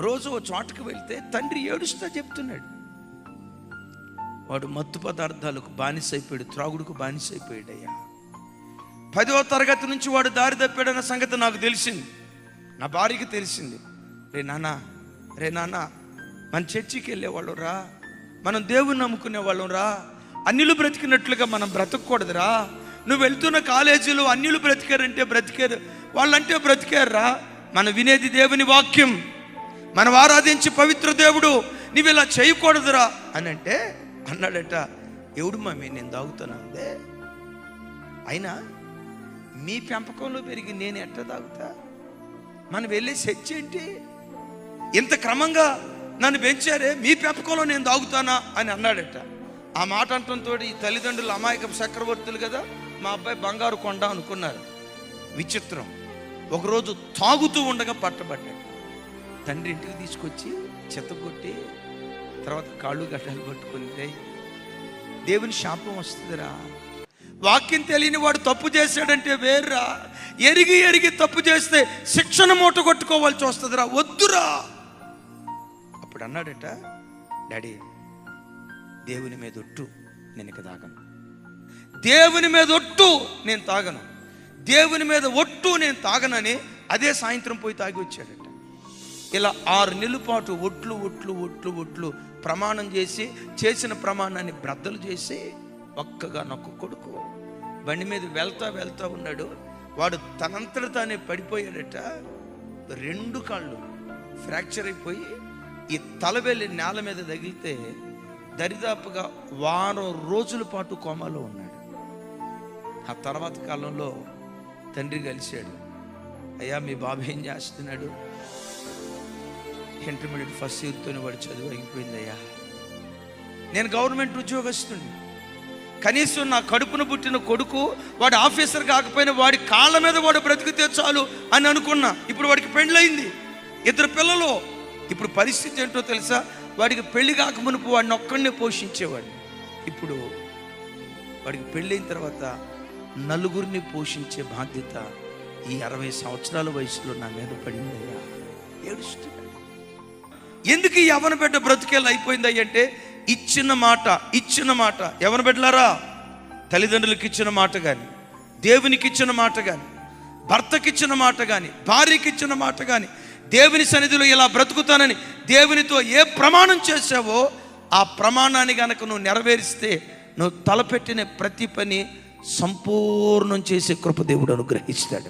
రోజు ఓ చోటకు వెళ్తే తండ్రి ఏడుస్తా చెప్తున్నాడు, వాడు మత్తు పదార్థాలకు బానిసైపోయాడు, త్రాగుడుకు బానిసైపోయాడు అయ్యా. 10వ తరగతి నుంచి వాడు దారి తప్పాడన్న సంగతి నాకు తెలిసింది, నా భార్యకి తెలిసింది. రే నాన్న మన చర్చికి వెళ్ళేవాళ్ళం రా, మనం దేవుని నమ్ముకునే వాళ్ళం రా, అన్యులు బ్రతికినట్లుగా మనం బ్రతకూడదురా. నువ్వు వెళ్తున్న కాలేజీలో అన్యులు బ్రతికారంటే బ్రతికారు, వాళ్ళంటే బ్రతికారు రా. మనం వినేది దేవుని వాక్యం, మనం ఆరాధించి పవిత్ర దేవుడు, నువ్వు ఇలా చేయకూడదురా అని అంటే అన్నాడట, ఎవడు మమ్మీ నేను తాగుతాను అందే, అయినా మీ పెంపకంలో పెరిగి నేను ఎట్లా తాగుతా, మనం వెళ్ళే చర్చ్ ఏంటి, ఇంత క్రమంగా నన్ను పెంచారే, మీ పెంపకంలో నేను తాగుతానా అని అన్నాడట. ఆ మాట అంటంతో ఈ తల్లిదండ్రులు అమాయక చక్రవర్తులు కదా, మా అబ్బాయి బంగారు కొండ అనుకున్నారు. విచిత్రం, ఒకరోజు తాగుతూ ఉండగా పట్టబడ్డాడు. తండ్రి ఇంటికి తీసుకొచ్చి చెత్తగొట్టి తర్వాత కాళ్ళు గడ్డలు పట్టుకుంటే దేవుని శాపం వస్తుందిరా. వాక్యం తెలియని వాడు తప్పు చేశాడంటే వేర్రా, ఎరిగి తప్పు చేస్తే శిక్షణ మూట కొట్టుకోవాల్సి వస్తుందిరా, వద్దురా. అప్పుడు అన్నాడట, డాడీ దేవుని మీద ఒట్టు నేను ఇక తాగను, దేవుని మీద ఒట్టు నేను తాగను, దేవుని మీద ఒట్టు నేను తాగనని అదే సాయంత్రం పోయి తాగి వచ్చాడట. ఇలా 6 నెలల పాటు ఒట్లు ప్రమాణం చేసి, చేసిన ప్రమాణాన్ని బ్రద్దలు చేసి, ఒక్కగానొక్క కొడుకు బండి మీద వెళ్తా ఉన్నాడు. వాడు తనంతట తానే పడిపోయాడట. 2 కాళ్ళు ఫ్రాక్చర్ అయిపోయి ఈ తల వెళ్ళి నేల మీద తగిలితే దరిదాపుగా 1 వారం రోజుల పాటు కోమాలో ఉన్నాడు. ఆ తర్వాత కాలంలో తండ్రి కలిశాడు, అయ్యా మీ బాబు ఏం చేస్తున్నాడు, ఇంటర్మీడియట్ ఫస్ట్ ఇయర్తోనే వాడు చదువు అయిపోయిందయ్యా, నేను గవర్నమెంట్ ఉద్యోగస్తుని, కనీసం నా కడుపున పుట్టిన కొడుకు వాడు ఆఫీసర్ కాకపోయినా వాడి కాళ్ళ మీద వాడు బ్రతికితే చాలు అని అనుకున్నా. ఇప్పుడు వాడికి పెళ్ళయింది, 2 పిల్లలు. ఇప్పుడు పరిస్థితి ఏంటో తెలుసా, వాడికి పెళ్లి కాకమునుపు వాడిని ఒక్కడినే పోషించేవాడు. ఇప్పుడు వాడికి పెళ్ళైన తర్వాత 4 పోషించే బాధ్యత ఈ 60 సంవత్సరాల వయసులో నా మీద పడిందయ్యా. ఏడుస్తున్నాడు. ఎందుకు ఈ యవ్వన బిడ్డ బ్రతికేలా అయిపోయింది అంటే, ఇచ్చిన మాట యవ్వన బిడ్డలారా, తల్లిదండ్రులకు ఇచ్చిన మాట కానీ, దేవునికి ఇచ్చిన మాట కానీ, భర్తకి ఇచ్చిన మాట కానీ, భార్యకి ఇచ్చిన మాట కానీ, దేవుని సన్నిధిలో ఇలా బ్రతుకుతానని దేవునితో ఏ ప్రమాణం చేసావో ఆ ప్రమాణాన్ని గనక నువ్వు నెరవేరిస్తే నువ్వు తలపెట్టిన ప్రతి పని సంపూర్ణం చేసే కృప దేవుడు అనుగ్రహిస్తాడు.